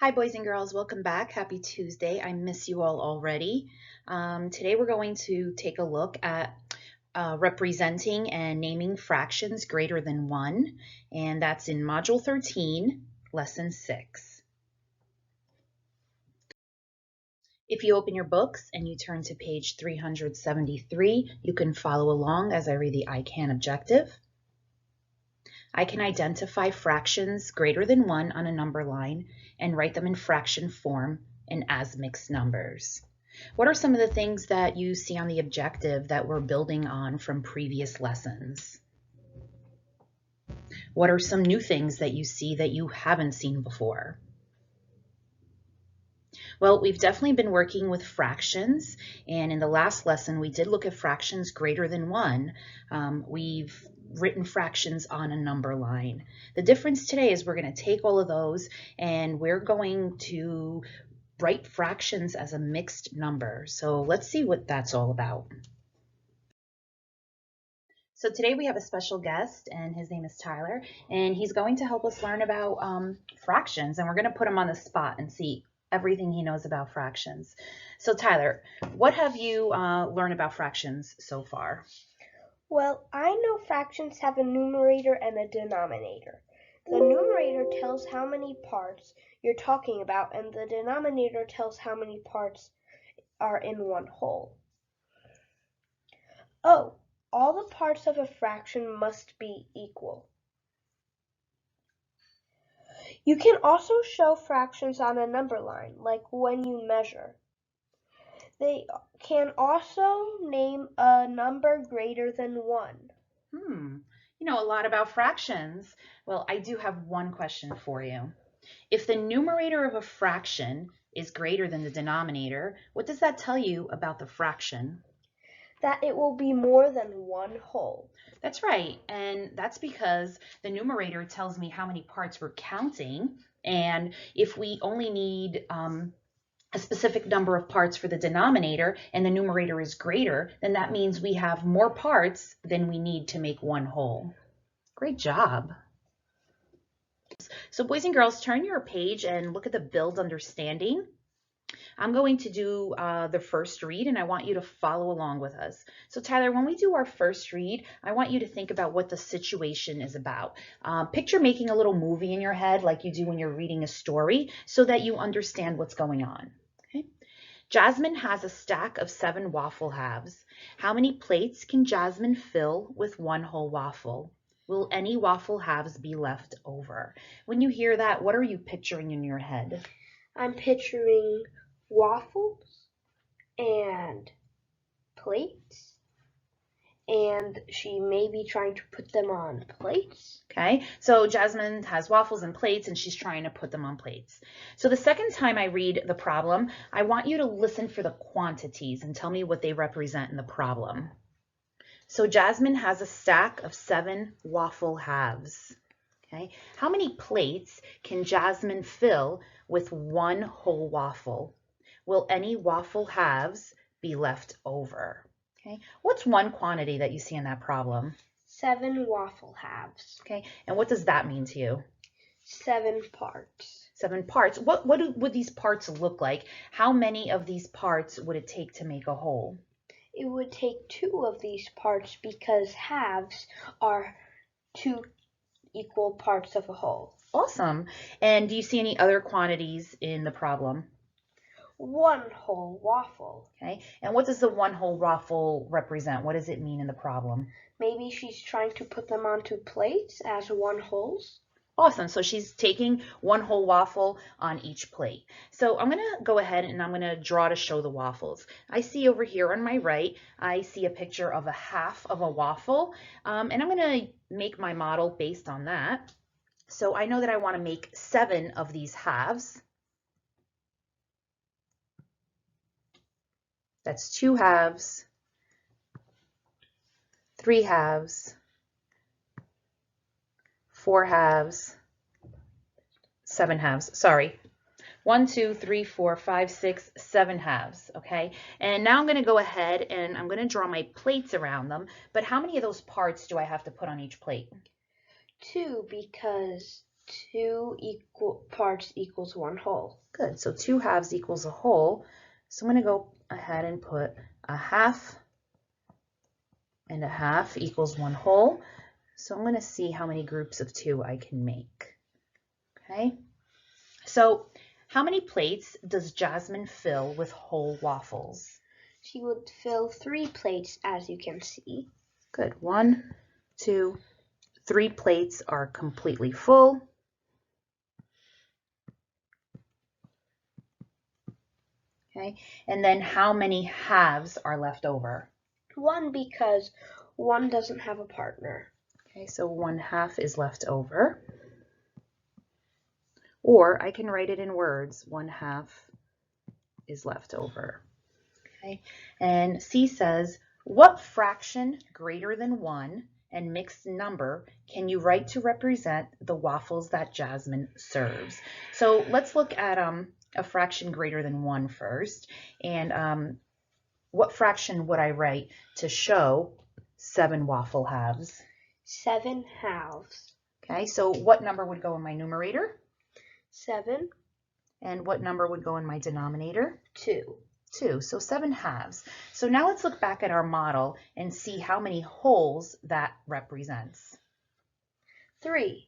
Hi boys and girls, welcome back. Happy Tuesday. I miss you all already. Today we're going to take a look at representing and naming fractions greater than 1, and that's in Module 13, Lesson 6. If you open your books and you turn to page 373, you can follow along as I read the I Can objective. I can identify fractions greater than 1 on a number line and write them in fraction form and as mixed numbers. What are some of the things that you see on the objective that we're building on from previous lessons? What are some new things that you see that you haven't seen before? Well, we've definitely been working with fractions, and in the last lesson we did look at fractions greater than 1. We've written fractions on a number line. The difference today is we're going to take all of those and we're going to write fractions as a mixed number. So let's see what that's all about. So today we have a special guest, and his name is Tyler, and he's going to help us learn about fractions, and we're going to put him on the spot and see everything he knows about fractions. So Tyler, what have you learned about fractions so far? Well, I know fractions have a numerator and a denominator. The numerator tells how many parts you're talking about, and the denominator tells how many parts are in one whole. Oh, all the parts of a fraction must be equal. You can also show fractions on a number line, like when you measure. They can also name a number greater than 1. You know a lot about fractions. Well, I do have one question for you. If the numerator of a fraction is greater than the denominator, what does that tell you about the fraction? That it will be more than one whole. That's right, and that's because the numerator tells me how many parts we're counting, and if we only need a specific number of parts for the denominator and the numerator is greater, then that means we have more parts than we need to make one whole. Great job. So boys and girls, turn your page and look at the build understanding. I'm going to do the first read, and I want you to follow along with us. So Tyler, when we do our first read, I want you to think about what the situation is about. Picture making a little movie in your head like you do when you're reading a story so that you understand what's going on. Okay? Jasmine has a stack of 7 waffle halves. How many plates can Jasmine fill with one whole waffle? Will any waffle halves be left over? When you hear that, what are you picturing in your head? I'm picturing waffles and plates, and she may be trying to put them on plates. Okay, so Jasmine has waffles and plates, and she's trying to put them on plates. So the second time I read the problem, I want you to listen for the quantities and tell me what they represent in the problem. So Jasmine has a stack of 7 waffle halves. Okay, how many plates can Jasmine fill with one whole waffle? Will any waffle halves be left over? Okay, what's one quantity that you see in that problem? 7 waffle halves. Okay, and what does that mean to you? 7 parts. 7 parts. What would these parts look like? How many of these parts would it take to make a whole? It would take 2 of these parts because halves are 2 equal parts of a whole. Awesome. And do you see any other quantities in the problem? 1 whole waffle. Okay, and what does the one whole waffle represent? What does it mean in the problem? Maybe she's trying to put them onto plates as 1 wholes. Awesome. So she's taking one whole waffle on each plate. So I'm going to go ahead and I'm going to draw to show the waffles. I see over here on my right, I see a picture of a half of a waffle, and I'm going to make my model based on that. So I know that I want to make 7 of these halves. That's 2 halves, 3 halves, 4 halves, 7 halves. Sorry. 1, 2, 3, 4, 5, 6, 7 halves, okay? And now I'm going to go ahead and I'm going to draw my plates around them, but how many of those parts do I have to put on each plate? 2, because 2 equal parts equals 1 whole. Good, so 2 halves equals a whole. So I'm going to go ahead and put a half and a half equals 1 whole. So I'm going to see how many groups of 2 I can make. Okay, so how many plates does Jasmine fill with whole waffles? She would fill 3 plates, as you can see. Good, 1, 2, 3 plates are completely full. Okay, and then how many halves are left over? 1, because 1 doesn't have a partner. Okay, so 1 half is left over. Or I can write it in words, 1 half is left over. Okay, and C says, what fraction greater than 1 and mixed number can you write to represent the waffles that Jasmine serves? So let's look at a fraction greater than 1 first. And what fraction would I write to show 7 waffle halves? 7 halves. Okay, so what number would go in my numerator? 7. And what number would go in my denominator? 2. 2, so 7 halves. So now let's look back at our model and see how many wholes that represents. 3.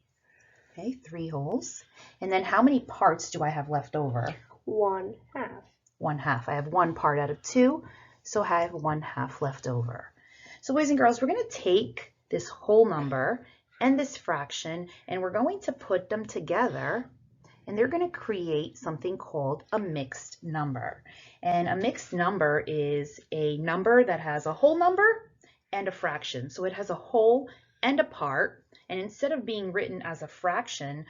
Okay, 3 wholes. And then how many parts do I have left over? 1 half. 1 half. I have 1 part out of 2, so I have 1 half left over. So boys and girls, we're going to take this whole number and this fraction, and we're going to put them together, and they're going to create something called a mixed number. And a mixed number is a number that has a whole number and a fraction. So it has a whole and a part, and instead of being written as a fraction,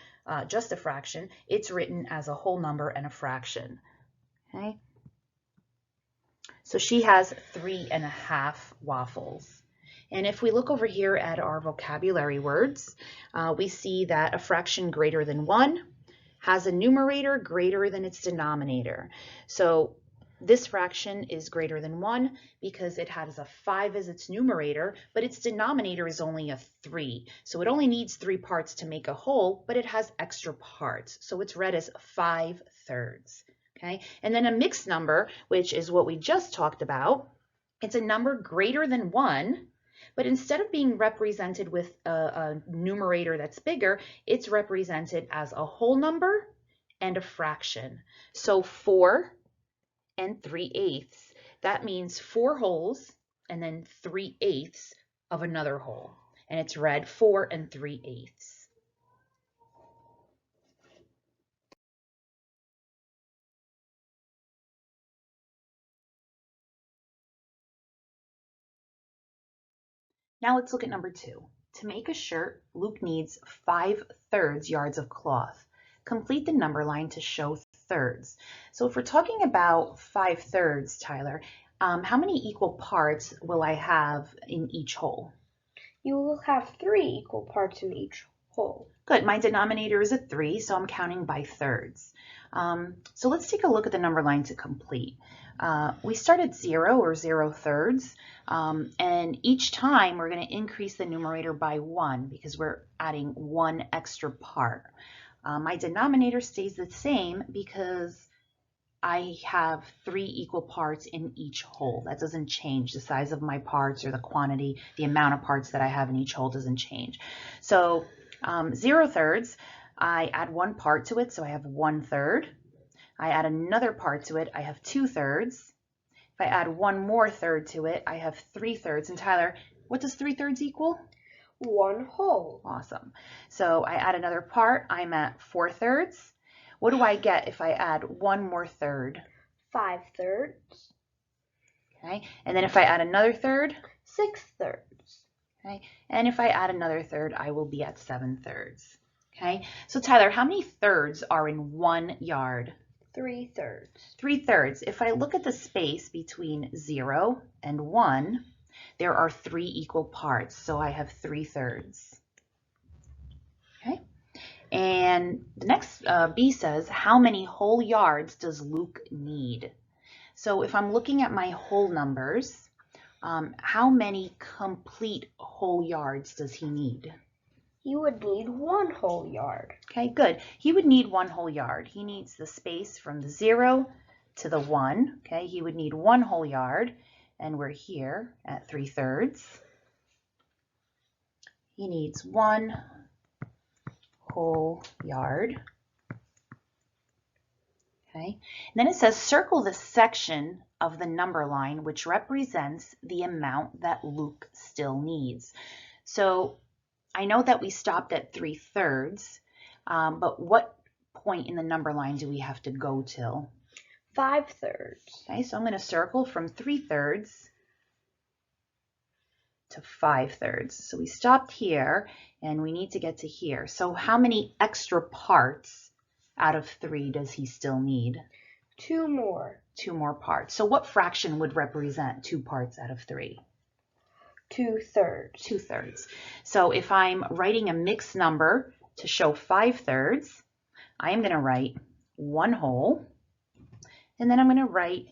just a fraction, it's written as a whole number and a fraction. Okay. So she has 3.5 waffles. And if we look over here at our vocabulary words, we see that a fraction greater than 1 has a numerator greater than its denominator. So this fraction is greater than 1 because it has a 5 as its numerator, but its denominator is only a 3. So it only needs 3 parts to make a whole, but it has extra parts. So it's read as 5/3. Okay, and then a mixed number, which is what we just talked about, it's a number greater than 1, but instead of being represented with a numerator that's bigger, it's represented as a whole number and a fraction. So 4 and 3/8. That means 4 wholes and then 3/8 of another whole. And it's read 4 and 3/8. Now let's look at number 2. To make a shirt, Luke needs 5/3 yards of cloth. Complete the number line to show thirds. So if we're talking about 5/3, Tyler, how many equal parts will I have in each whole? You will have 3 equal parts in each whole. Good, my denominator is a 3, so I'm counting by thirds. So let's take a look at the number line to complete. We start at 0 or 0/3, and each time we're going to increase the numerator by 1 because we're adding 1 extra part. My denominator stays the same because I have 3 equal parts in each whole. That doesn't change. The size of my parts or the quantity, the amount of parts that I have in each whole doesn't change. So 0/3, I add 1 part to it, so I have 1/3. I add another part to it, I have 2/3. If I add 1 more third to it, I have 3/3. And Tyler, what does 3/3 equal? 1 whole. Awesome. So I add another part, I'm at 4/3. What do I get if I add 1 more third? 5/3. Okay, and then if I add another third? 6/3. Okay, and if I add another third, I will be at 7/3. Okay, so Tyler, how many thirds are in 1 yard? 3/3. 3/3. If I look at the space between 0 and 1, there are 3 equal parts, so I have 3/3. Okay, and the next B says, how many whole yards does Luke need? So if I'm looking at my whole numbers, how many complete whole yards does he need? He would need 1 whole yard. Okay, good. He would need 1 whole yard. He needs the space from the 0 to the 1. Okay, he would need 1 whole yard, and we're here at 3/3. He needs 1 whole yard. Okay, and then it says circle the section of the number line which represents the amount that Luke still needs. So I know that we stopped at 3/3, but what point in the number line do we have to go till? 5/3. Okay, so I'm going to circle from 3/3 to 5/3. So we stopped here and we need to get to here. So how many extra parts out of 3 does he still need? 2 more. 2 more parts. So what fraction would represent 2 parts out of 3? 2/3. 2/3. So if I'm writing a mixed number to show 5/3, I am going to write 1 whole, and then I'm going to write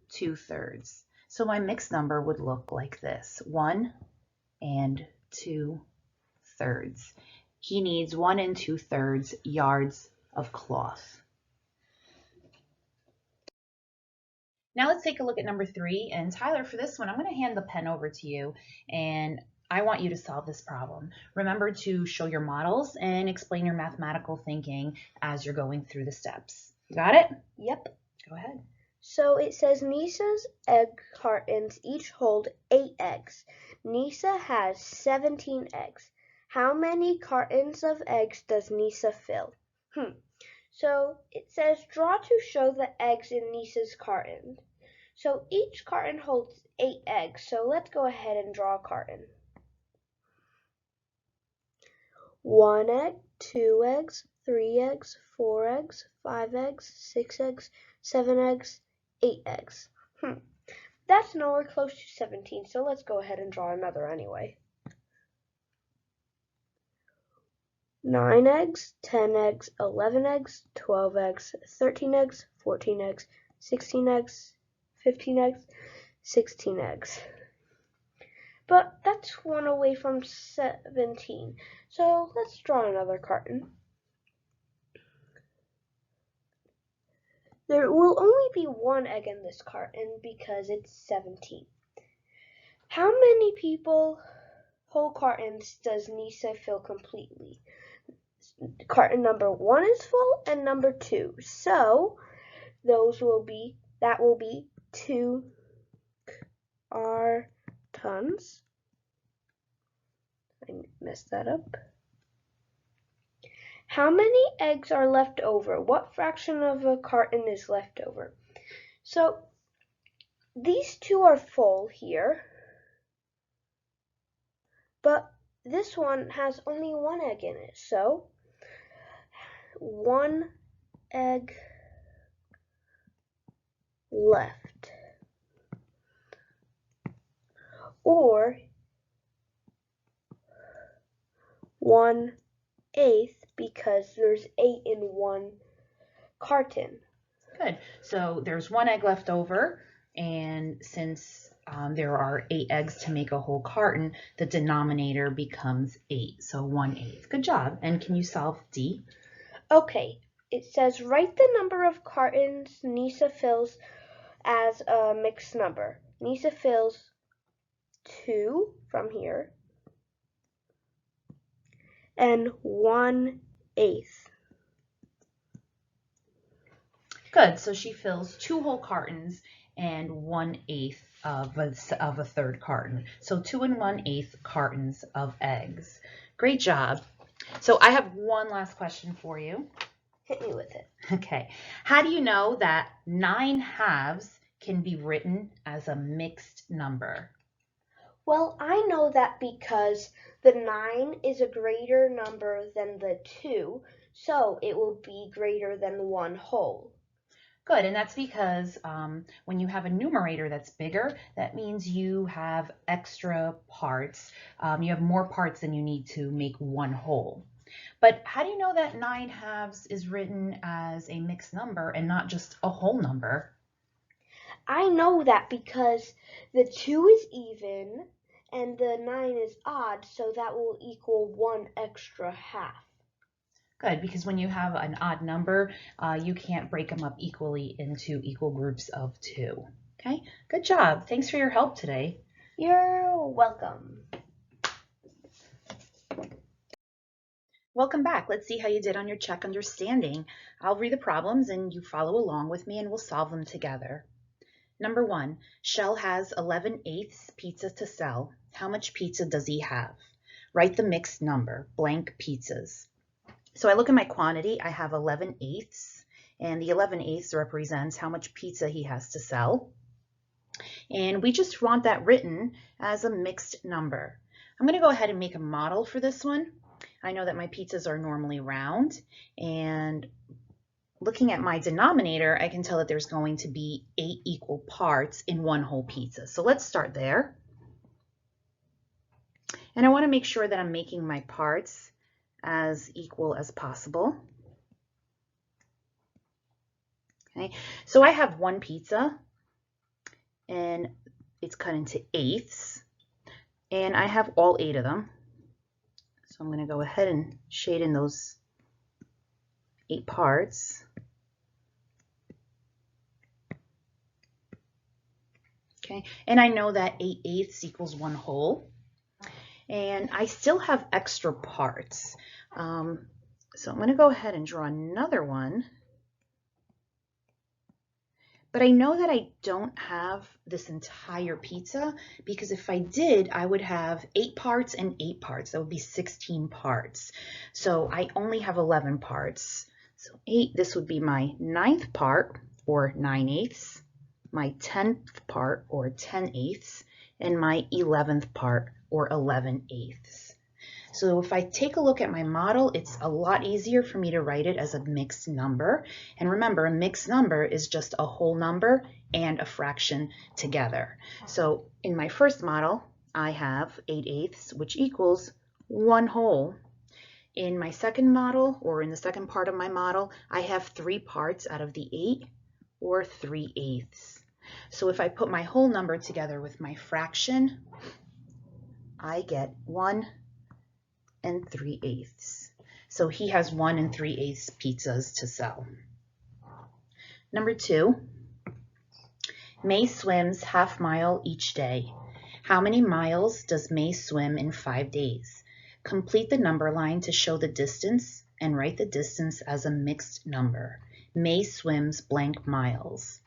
2/3. So my mixed number would look like this: 1 and 2/3. He needs 1 and 2/3 yards of cloth. Now let's take a look at number 3. And Tyler, for this one, I'm going to hand the pen over to you, and I want you to solve this problem. Remember to show your models and explain your mathematical thinking as you're going through the steps. You got it? Yep. Go ahead. So it says Nisa's egg cartons each hold 8 eggs. Nisa has 17 eggs. How many cartons of eggs does Nisa fill? So it says draw to show the eggs in Nisa's carton. So each carton holds 8 eggs. So let's go ahead and draw a carton. 1 egg, 2 eggs, 3 eggs, 4 eggs, 5 eggs, 6 eggs, 7 eggs, 8 eggs. That's nowhere close to 17, so let's go ahead and draw another anyway. 9 eggs, 10 eggs, 11 eggs, 12 eggs, 13 eggs, 14 eggs, 16 eggs, 15 eggs, 16 eggs. But that's 1 away from 17, so let's draw another carton. There will only be 1 egg in this carton because it's 17. How many whole cartons does Nisa fill completely? Carton number 1 is full and number 2. So that will be 2 cartons. I messed that up. How many eggs are left over? What fraction of a carton is left over? So these 2 are full here, but this one has only 1 egg in it. So 1 egg left, or 1/8, because there's 8 in 1 carton. Good. So there's 1 egg left over, and since there are 8 eggs to make a whole carton, the denominator becomes 8, so 1/8. Good job. And can you solve D? Okay, it says write the number of cartons Nisa fills as a mixed number. Nisa fills 2 from here and 1/8. Good. So she fills 2 whole cartons and 1/8 of a third carton. So 2 and 1/8 cartons of eggs. Great job. So I have one last question for you. Hit me with it. Okay. How do you know that 9/2 can be written as a mixed number? Well, I know that because the 9 is a greater number than the 2, so it will be greater than 1 whole. Good, and that's because when you have a numerator that's bigger, that means you have extra parts. You have more parts than you need to make 1 whole. But how do you know that 9/2 is written as a mixed number and not just a whole number? I know that because the 2 is even and the 9 is odd, so that will equal 1 extra half. Good, because when you have an odd number, you can't break them up equally into equal groups of 2. Okay, good job. Thanks for your help today. You're welcome. Welcome back. Let's see how you did on your check understanding. I'll read the problems and you follow along with me and we'll solve them together. Number 1, Shell has 11/8 pizza to sell. How much pizza does he have? Write the mixed number, blank pizzas. So I look at my quantity, I have 11/8, and the 11/8 represents how much pizza he has to sell. And we just want that written as a mixed number. I'm going to go ahead and make a model for this one. I know that my pizzas are normally round, and looking at my denominator, I can tell that there's going to be 8 equal parts in one whole pizza. So let's start there. And I want to make sure that I'm making my parts as equal as possible. Okay, so I have one pizza and it's cut into 8ths, and I have all 8 of them. So I'm going to go ahead and shade in those 8 parts. Okay, and I know that 8/8 equals 1 whole. And I still have extra parts. So I'm going to go ahead and draw another one. But I know that I don't have this entire pizza, because if I did, I would have 8 parts and 8 parts. That would be 16 parts. So I only have 11 parts. So 8, this would be my 9th part, or 9/8, my 10th part, or 10/8, and my 11th part, or 11/8. So if I take a look at my model, it's a lot easier for me to write it as a mixed number. And remember, a mixed number is just a whole number and a fraction together. So in my first model, I have 8/8, which equals 1 whole. In my second model, or in the second part of my model, I have 3 parts out of the 8, or 3/8. So if I put my whole number together with my fraction, I get 1 and 3/8. So he has 1 and 3/8 pizzas to sell. Number 2, May swims half mile each day. How many miles does May swim in 5 days? Complete the number line to show the distance and write the distance as a mixed number. May swims blank miles.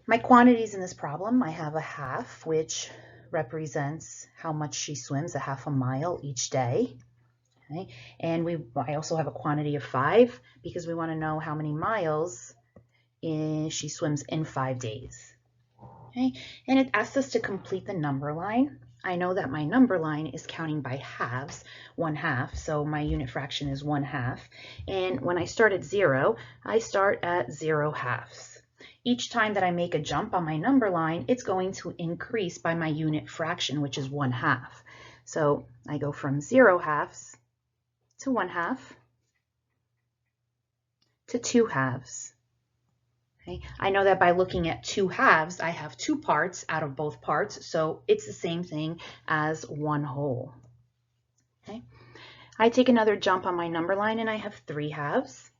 My quantities in this problem, I have a half, which represents how much she swims, a half a mile each day. Okay. And I also have a quantity of 5, because we want to know how many miles she swims in 5 days. Okay. And it asks us to complete the number line. I know that my number line is counting by halves, 1/2, so my unit fraction is 1/2. And when I start at 0, I start at 0/2. Each time that I make a jump on my number line, it's going to increase by my unit fraction, which is 1/2. So I go from 0/2 to 1/2 to 2/2. Okay. I know that by looking at 2/2, I have 2 parts out of both parts, so it's the same thing as 1 whole. Okay. I take another jump on my number line and I have 3/2.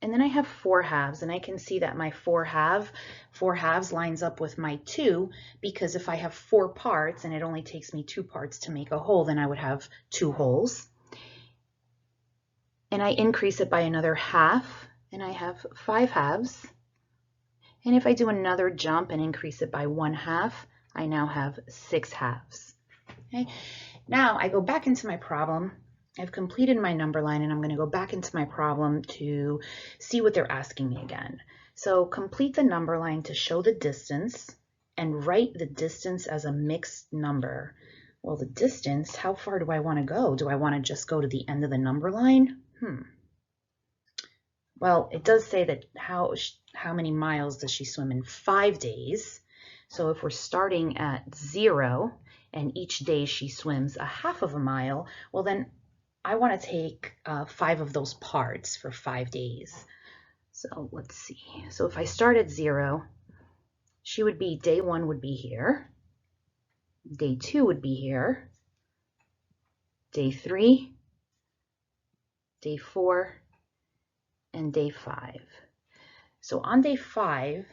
And then I have 4/2, and I can see that my 4/2 lines up with my 2, because if I have 4 parts and it only takes me 2 parts to make a whole, then I would have 2 wholes. And I increase it by another 1/2, and I have 5/2. And if I do another jump and increase it by 1/2, I now have 6/2. Okay. Now I go back into my problem. I've completed my number line, and I'm going to go back into my problem to see what they're asking me again. So complete the number line to show the distance and write the distance as a mixed number. Well, the distance, how far do I want to go? Do I want to just go to the end of the number line? Well, it does say that how many miles does she swim in 5 days? So if we're starting at 0 and each day she swims a 1/2 of a mile, well then I want to take 5 of those parts for 5 days. So let's see. So if I start at 0, day 1 would be here. Day 2 would be here. Day 3, day 4, and day 5. So on day 5,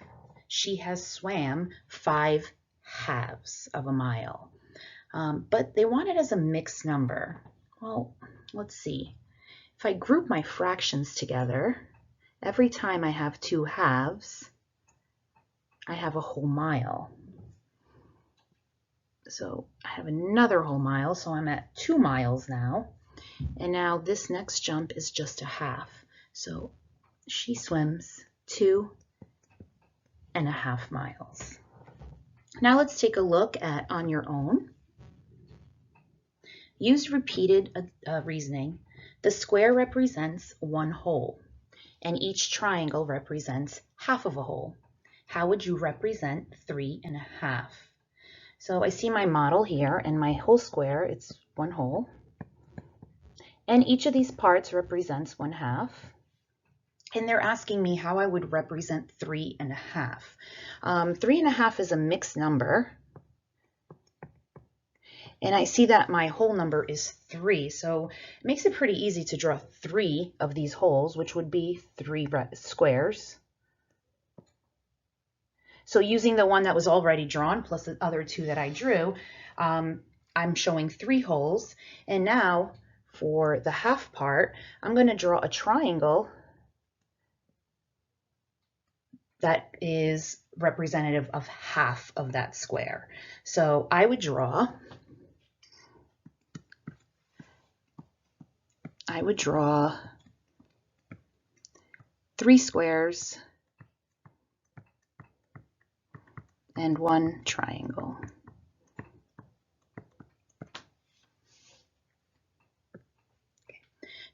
she has swam 5 halves of a mile. But they want it as a mixed number. Well, let's see. If I group my fractions together, every time I have 2 halves, I have a whole mile. So I have another whole mile, so I'm at 2 miles now. And now this next jump is just a half. So she swims 2.5 miles. Now let's take a look at on your own. Use repeated reasoning. The square represents 1 whole, and each triangle represents half of a whole. How would you represent 3.5? So I see my model here, and my whole square, it's 1 whole. And each of these parts represents 1/2. And they're asking me how I would represent 3.5. 3.5 is a mixed number. And I see that my whole number is 3, so it makes it pretty easy to draw 3 of these wholes, which would be 3 squares. So using the one that was already drawn, plus the other 2 that I drew, I'm showing 3 wholes. And now for the half part, I'm going to draw a triangle that is representative of half of that square. So I would draw 3 squares and 1 triangle.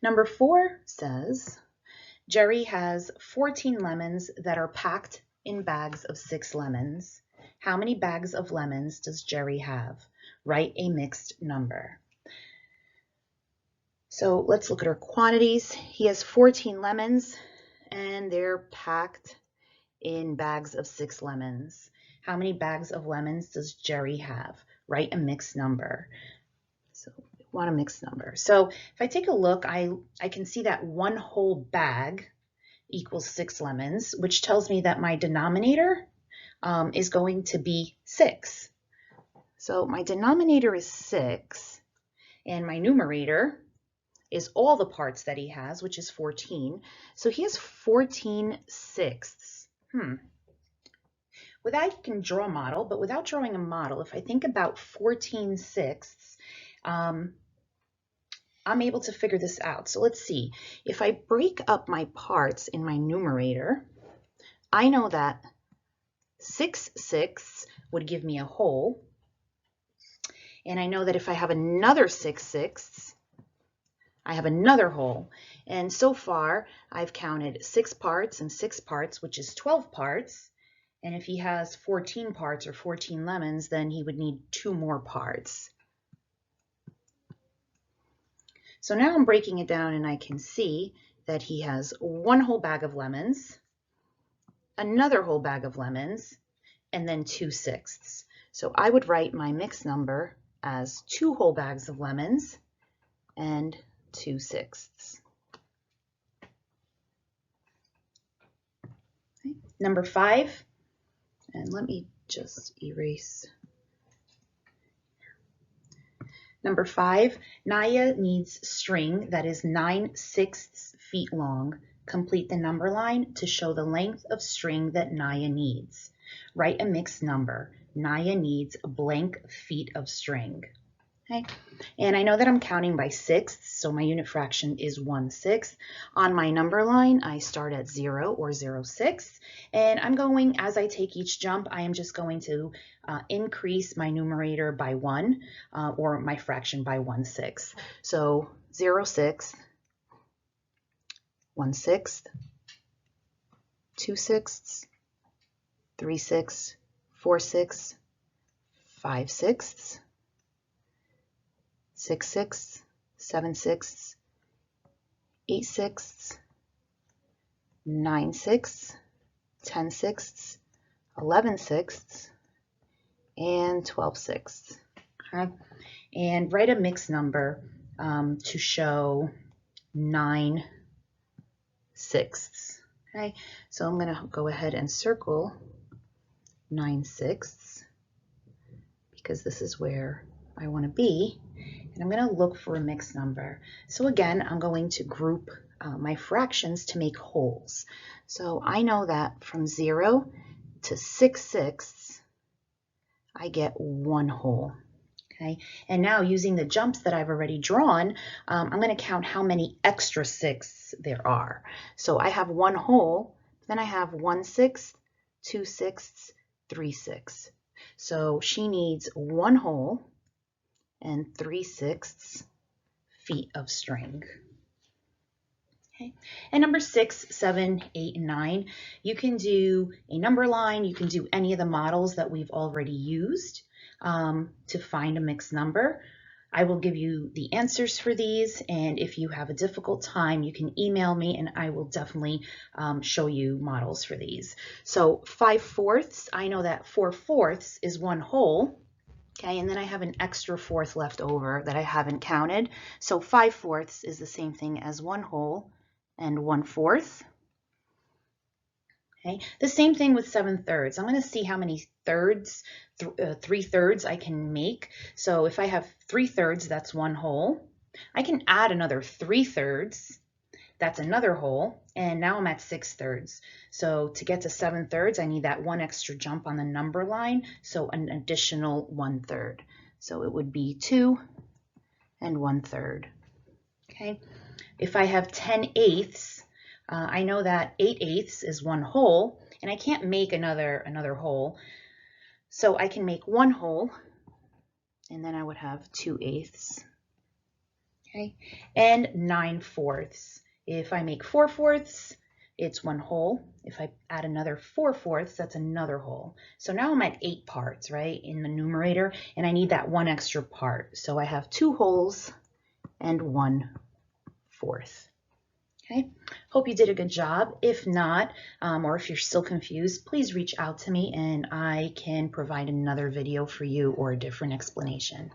Number 4 says, Jerry has 14 lemons that are packed in bags of 6 lemons. How many bags of lemons does Jerry have? Write a mixed number. So let's look at our quantities. He has 14 lemons and they're packed in bags of 6 lemons. How many bags of lemons does Jerry have? Write a mixed number. So we want a mixed number. So if I take a look, I can see that 1 whole bag equals 6 lemons, which tells me that my denominator is going to be 6. So my denominator is 6, and my numerator is all the parts that he has, which is 14. So he has 14 sixths. I can draw a model, but without drawing a model, if I think about 14 sixths, I'm able to figure this out. So let's see. If I break up my parts in my numerator, I know that 6 sixths would give me a whole. And I know that if I have another 6 sixths, I have another whole. And so far, I've counted 6 parts and 6 parts, which is 12 parts. And if he has 14 parts or 14 lemons, then he would need 2 more parts. So now I'm breaking it down and I can see that he has 1 whole bag of lemons, another whole bag of lemons, and then 2 sixths. So I would write my mixed number as 2 whole bags of lemons and 2 sixths. Okay. Number 5, and let me just erase. Number 5, Naya needs string that is 9/6 feet long. Complete the number line to show the length of string that Naya needs. Write a mixed number. Naya needs blank feet of string. Okay, and I know that I'm counting by sixths, so my unit fraction is 1/6. On my number line, I start at 0 or 0.6, and I'm going, as I take each jump, I am just going to increase my numerator by 1 or my fraction by 1/6. So 0.6, 1/6, 2/6, 3/6, 4/6, 5/6, 6/6, 7/6, 8/6, 9/6, 10/6, 11/6, and 12/6. Okay, and write a mixed number to show 9/6. Okay, so I'm going to go ahead and circle 9/6 because this is where I want to be, and I'm going to look for a mixed number. So again, I'm going to group my fractions to make wholes. So I know that from 0 to 6/6, I get one whole. Okay, and now using the jumps that I've already drawn, I'm going to count how many extra 6 there are. So I have one whole, then I have 1/6, 2/6, 3/6. So she needs one whole and 3/6 feet of string. Okay. And number 6, 7, 8, and 9, you can do a number line. You can do any of the models that we've already used to find a mixed number. I will give you the answers for these, and if you have a difficult time, you can email me and I will definitely show you models for these. So 5/4, I know that 4/4 is one whole. Okay, and then I have an extra fourth left over that I haven't counted. So 5/4 is the same thing as one whole and 1/4. Okay, the same thing with 7/3. I'm going to see how many thirds, 3/3 I can make. So if I have 3/3, that's one whole. I can add another 3/3. That's another whole, and now I'm at 6/3. So to get to 7/3, I need that one extra jump on the number line, so an additional 1/3. So it would be 2 and 1/3. Okay. If I have 10/8, I know that 8/8 is one whole, and I can't make another whole. So I can make one whole, and then I would have 2/8. Okay, and 9/4. If I make 4/4, it's one whole. If I add another 4/4, that's another whole. So now I'm at 8 parts, right, in the numerator, and I need that one extra part. So I have 2 wholes and 1/4. Okay, hope you did a good job. If not, or if you're still confused, please reach out to me and I can provide another video for you or a different explanation.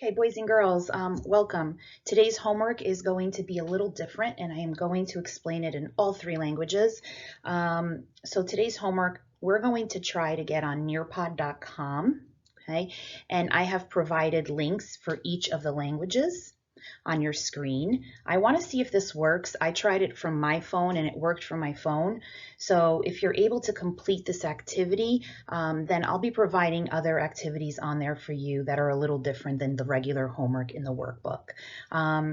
Okay, boys and girls, welcome. Today's homework is going to be a little different, and I am going to explain it in all 3 languages. So today's homework, we're going to try to get on nearpod.com, okay? And I have provided links for each of the languages on your screen. I want to see if this works. I tried it from my phone and it worked from my phone. So if you're able to complete this activity, then I'll be providing other activities on there for you that are a little different than the regular homework in the workbook.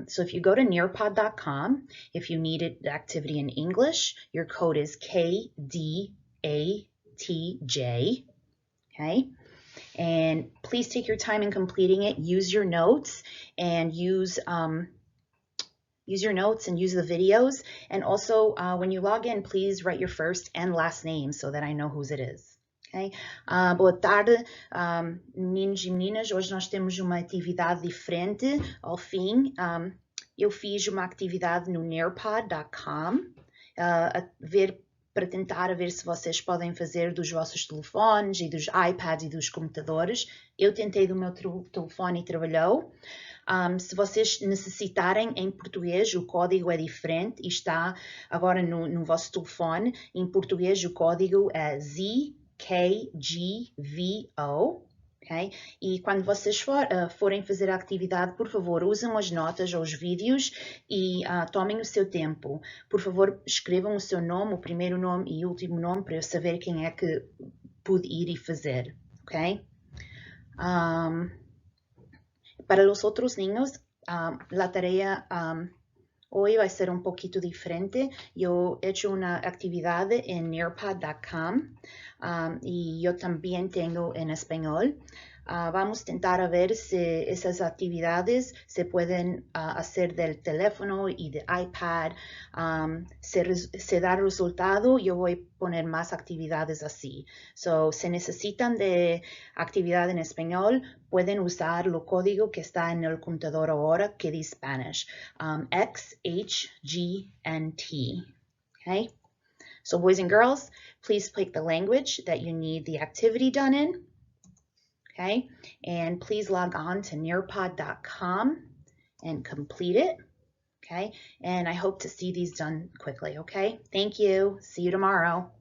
So if you go to nearpod.com, if you need the activity in English, your code is KDATJ. Okay. And please take your time in completing it. Use your notes and use your notes and use the videos. And also, when you log in, please write your first and last name so that I know whose it is. Okay? Boa tarde, meninos e meninas. Hoje nós temos uma atividade diferente. Ao fim, eu fiz uma atividade no nearpod.com para tentar ver se vocês podem fazer dos vossos telefones e dos iPads e dos computadores. Eu tentei do meu telefone e trabalhou. Se vocês necessitarem em português, o código é diferente e está agora no vosso telefone. Em português, o código é ZKGVO. Okay? E quando vocês forem fazer a atividade, por favor, usem as notas ou os vídeos e tomem o seu tempo. Por favor, escrevam o seu nome, o primeiro nome e o último nome para eu saber quem é que pude ir e fazer. Okay? Para los otros niños, la tarea hoy va a ser un poquito diferente. Yo he hecho una actividad en nearpod.com y yo también tengo en español. Vamos a intentar a ver si esas actividades se pueden hacer del teléfono y de iPad. Se da resultado, yo voy a poner más actividades así. So, si necesitan de actividad en español, pueden usar el código que está en el computador ahora, que dice Spanish, XHGNT. Okay? So boys and girls, please pick the language that you need the activity done in. Okay, and please log on to nearpod.com and complete it. Okay, and I hope to see these done quickly. Okay, thank you. See you tomorrow.